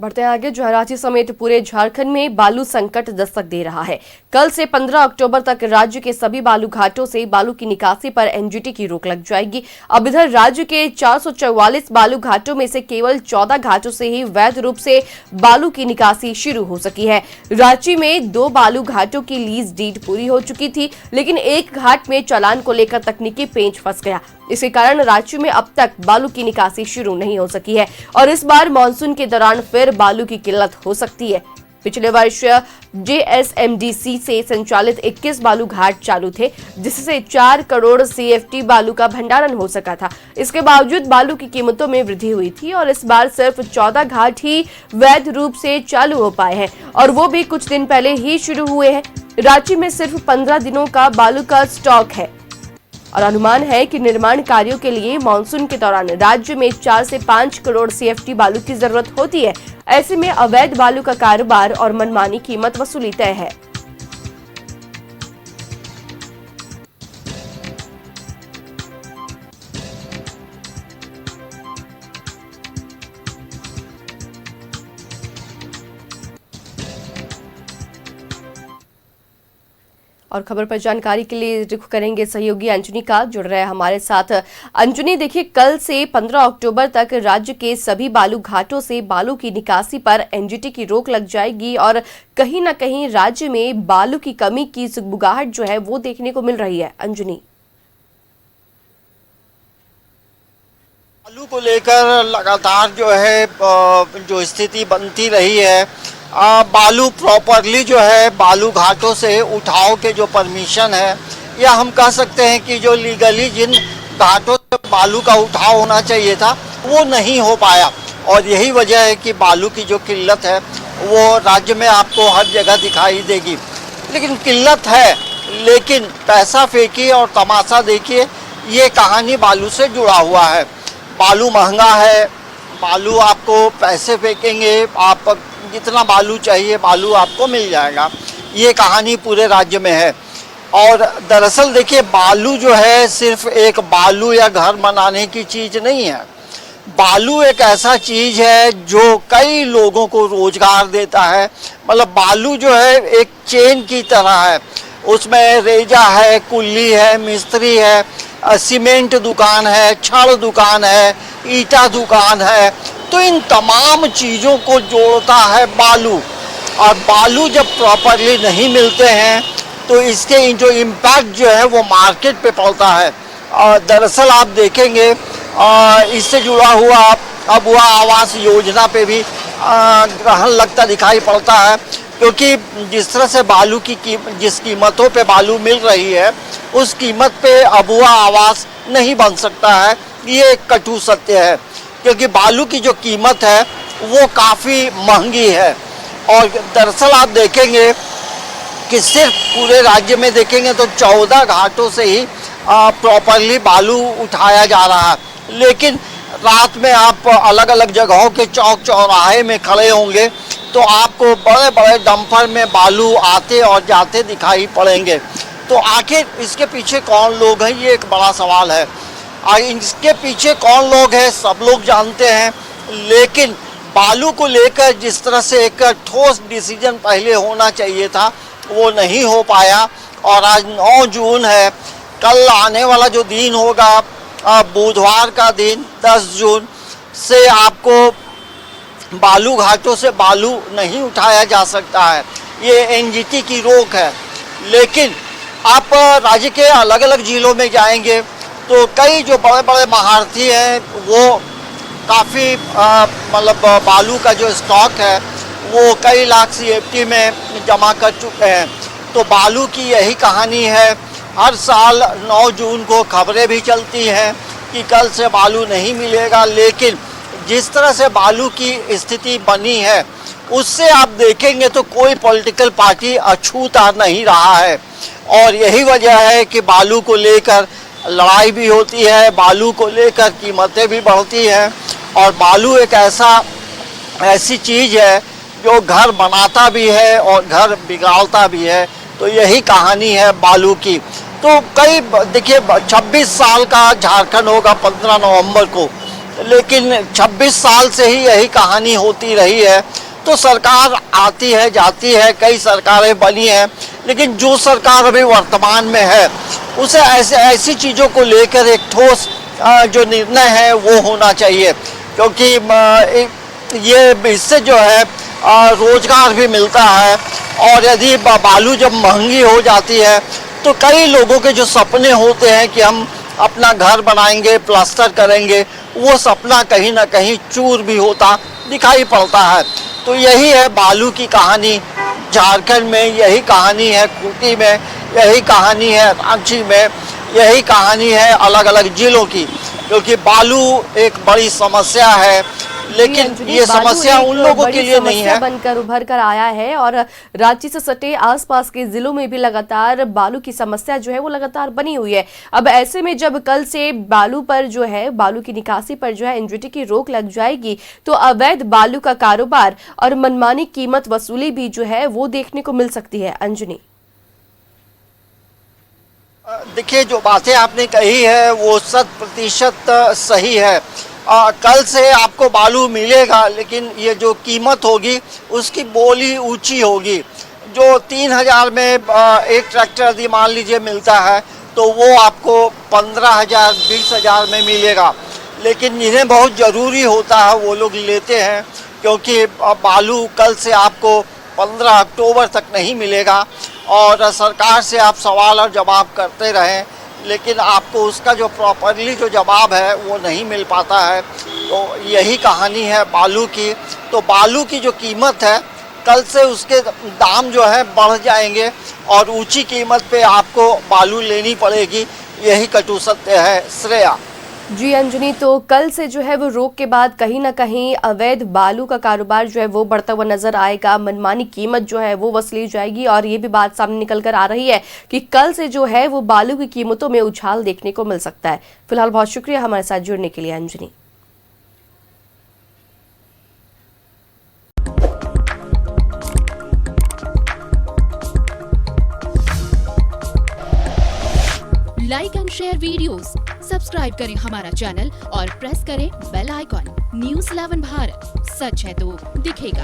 बढ़ते हैं आगे। रांची समेत पूरे झारखंड में बालू संकट दस्तक दे रहा है। कल से 15 अक्टूबर तक राज्य के सभी बालू घाटों से बालू की निकासी पर एनजीटी की रोक लग जाएगी। अब इधर राज्य के 444 बालू घाटों में से केवल 14 घाटों से ही वैध रूप से बालू की निकासी शुरू हो सकी है। रांची में 2 बालू घाटों की लीज डीड पूरी हो चुकी थी, लेकिन एक घाट में चालान को लेकर तकनीकी पेंच फंस गया। इसके कारण राज्य में अब तक बालू की निकासी शुरू नहीं हो सकी है और इस बार मानसून के दौरान फिर बालू की किल्लत हो सकती है। पिछले वर्ष जेएसएमडीसी से संचालित 21 बालू घाट चालू थे, जिससे 4 करोड़ सीएफटी बालू का भंडारण हो सका था। इसके बावजूद बालू की कीमतों में वृद्धि हुई थी और इस बार सिर्फ 14 घाट ही वैध रूप से चालू हो पाए हैं और वो भी कुछ दिन पहले ही शुरू हुए हैं। रांची में सिर्फ 15 दिनों का बालू का स्टॉक है और अनुमान है कि निर्माण कार्यों के लिए मानसून के दौरान राज्य में 4 से 5 करोड़ सीएफटी बालू की जरूरत होती है। ऐसे में अवैध बालू का कारोबार और मनमानी कीमत वसूली तय है। और खबर पर जानकारी के लिए रुख करेंगे सहयोगी अंजनी का, जुड़ रहे हैं हमारे साथ। अंजनी, देखिए, कल से 15 अक्टूबर तक राज्य के सभी बालू घाटों से बालू की निकासी पर एनजीटी की रोक लग जाएगी और कहीं न कहीं राज्य में बालू की कमी की सुगबुगाहट जो है वो देखने को मिल रही है। अंजनी, बालू को लेकर लगातार जो है जो स्थिति बनती रही है, बालू प्रॉपरली जो है बालू घाटों से उठाव के जो परमिशन है, या हम कह सकते हैं कि जो लीगली जिन घाटों से बालू का उठाव होना चाहिए था वो नहीं हो पाया। और यही वजह है कि बालू की जो किल्लत है वो राज्य में आपको हर जगह दिखाई देगी। लेकिन किल्लत है, लेकिन पैसा फेंकिए और तमाशा देखिए, ये कहानी बालू से जुड़ा हुआ है। बालू महंगा है, बालू आपको पैसे फेंकेंगे, आप जितना बालू चाहिए बालू आपको मिल जाएगा। ये कहानी पूरे राज्य में है। और दरअसल देखिए, बालू जो है सिर्फ एक बालू या घर बनाने की चीज़ नहीं है। बालू एक ऐसा चीज़ है जो कई लोगों को रोजगार देता है। मतलब बालू जो है एक चेन की तरह है, उसमें रेजा है, कुल्ली है, मिस्त्री है, सीमेंट दुकान है, छड़ दुकान है, ईटा दुकान है। तो इन तमाम चीज़ों को जोड़ता है बालू। और बालू जब प्रॉपरली नहीं मिलते हैं तो इसके जो इम्पैक्ट जो है वो मार्केट पे पड़ता है। दरअसल आप देखेंगे इससे जुड़ा हुआ अब हुआ आवास योजना पे भी ग्रहण लगता दिखाई पड़ता है, क्योंकि जिस तरह से बालू की जिस कीमतों पे बालू मिल रही है उस कीमत पे अबुआ आवास नहीं बन सकता है। ये एक कटु सत्य है, क्योंकि बालू की जो कीमत है वो काफ़ी महंगी है। और दरअसल आप देखेंगे कि सिर्फ पूरे राज्य में देखेंगे तो 14 घाटों से ही प्रॉपरली बालू उठाया जा रहा है। लेकिन रात में आप अलग अलग जगहों के चौक चौराहे में खड़े होंगे तो आपको बड़े बड़े डंपर में बालू आते और जाते दिखाई पड़ेंगे। तो आखिर इसके पीछे कौन लोग हैं, ये एक बड़ा सवाल है। इसके पीछे कौन लोग हैं सब लोग जानते हैं, लेकिन बालू को लेकर जिस तरह से एक ठोस डिसीजन पहले होना चाहिए था वो नहीं हो पाया। और आज 9 जून है, कल आने वाला जो दिन होगा बुधवार का दिन 10 जून से आपको बालू घाटों से बालू नहीं उठाया जा सकता है। ये एनजीटी की रोक है। लेकिन आप राज्य के अलग अलग जिलों में जाएंगे तो कई जो बड़े बड़े महारथी हैं वो काफ़ी मतलब बालू का जो स्टॉक है वो कई लाख सीएफटी में जमा कर चुके हैं। तो बालू की यही कहानी है। हर साल 9 जून को खबरें भी चलती हैं कि कल से बालू नहीं मिलेगा, लेकिन जिस तरह से बालू की स्थिति बनी है उससे आप देखेंगे तो कोई पॉलिटिकल पार्टी अछूता नहीं रहा है। और यही वजह है कि बालू को लेकर लड़ाई भी होती है, बालू को लेकर कीमतें भी बढ़ती हैं। और बालू एक ऐसी चीज़ है जो घर बनाता भी है और घर बिगाड़ता भी है। तो यही कहानी है बालू की। तो कई देखिए 26 साल का झारखंड होगा 15 नवंबर को, लेकिन 26 साल से ही यही कहानी होती रही है। तो सरकार आती है जाती है, कई सरकारें बनी हैं, लेकिन जो सरकार अभी वर्तमान में है उसे ऐसी चीज़ों को लेकर एक ठोस जो निर्णय है वो होना चाहिए, क्योंकि ये इससे जो है रोजगार भी मिलता है। और यदि बालू जब महंगी हो जाती है तो कई लोगों के जो सपने होते हैं कि हम अपना घर बनाएंगे, प्लास्टर करेंगे, वो सपना कहीं ना कहीं चूर भी होता दिखाई पड़ता है। तो यही है बालू की कहानी झारखंड में, यही कहानी है खूंटी में, यही कहानी है रांची में, यही कहानी है अलग अलग जिलों की, क्योंकि बालू एक बड़ी समस्या है। लेकिन ये समस्या उन लोगों के लिए नहीं है, बनकर उभर कर आया है और रांची से सटे आसपास के जिलों में भी लगातार बालू की समस्या जो है वो लगातार बनी हुई है। अब ऐसे में जब कल से बालू पर जो है, बालू की निकासी पर जो है एनजीटी की रोक लग जाएगी तो अवैध बालू का कारोबार और मनमानी कीमत वसूली भी जो है वो देखने को मिल सकती है। अंजनी, देखिए जो बातें आपने कही है वो 100% सही है। कल से आपको बालू मिलेगा, लेकिन ये जो कीमत होगी उसकी बोली ऊंची होगी। जो 3000 में एक ट्रैक्टर यदि मान लीजिए मिलता है तो वो आपको 15,000 20,000 में मिलेगा। लेकिन जिन्हें बहुत ज़रूरी होता है वो लोग लेते हैं, क्योंकि बालू कल से आपको 15 अक्टूबर तक नहीं मिलेगा। और सरकार से आप सवाल और जवाब करते रहें, लेकिन आपको उसका जो प्रॉपरली जो जवाब है वो नहीं मिल पाता है। तो यही कहानी है बालू की। तो बालू की जो कीमत है कल से उसके दाम जो है बढ़ जाएंगे और ऊंची कीमत पे आपको बालू लेनी पड़ेगी, यही कटु सत्य है। श्रेया जी अंजनी, तो कल से जो है वो रोक के बाद कहीं ना कहीं अवैध बालू का कारोबार जो है वो बढ़ता हुआ नजर आएगा, मनमानी कीमत जो है वो वसूली जाएगी और ये भी बात सामने निकल कर आ रही है कि कल से जो है वो बालू की कीमतों में उछाल देखने को मिल सकता है। फिलहाल बहुत शुक्रिया हमारे साथ जुड़ने के लिए Anjani. Like and share videos, subscribe करें हमारा चैनल और प्रेस करें बेल आइकॉन। न्यूज़ 11 भारत, सच है तो दिखेगा।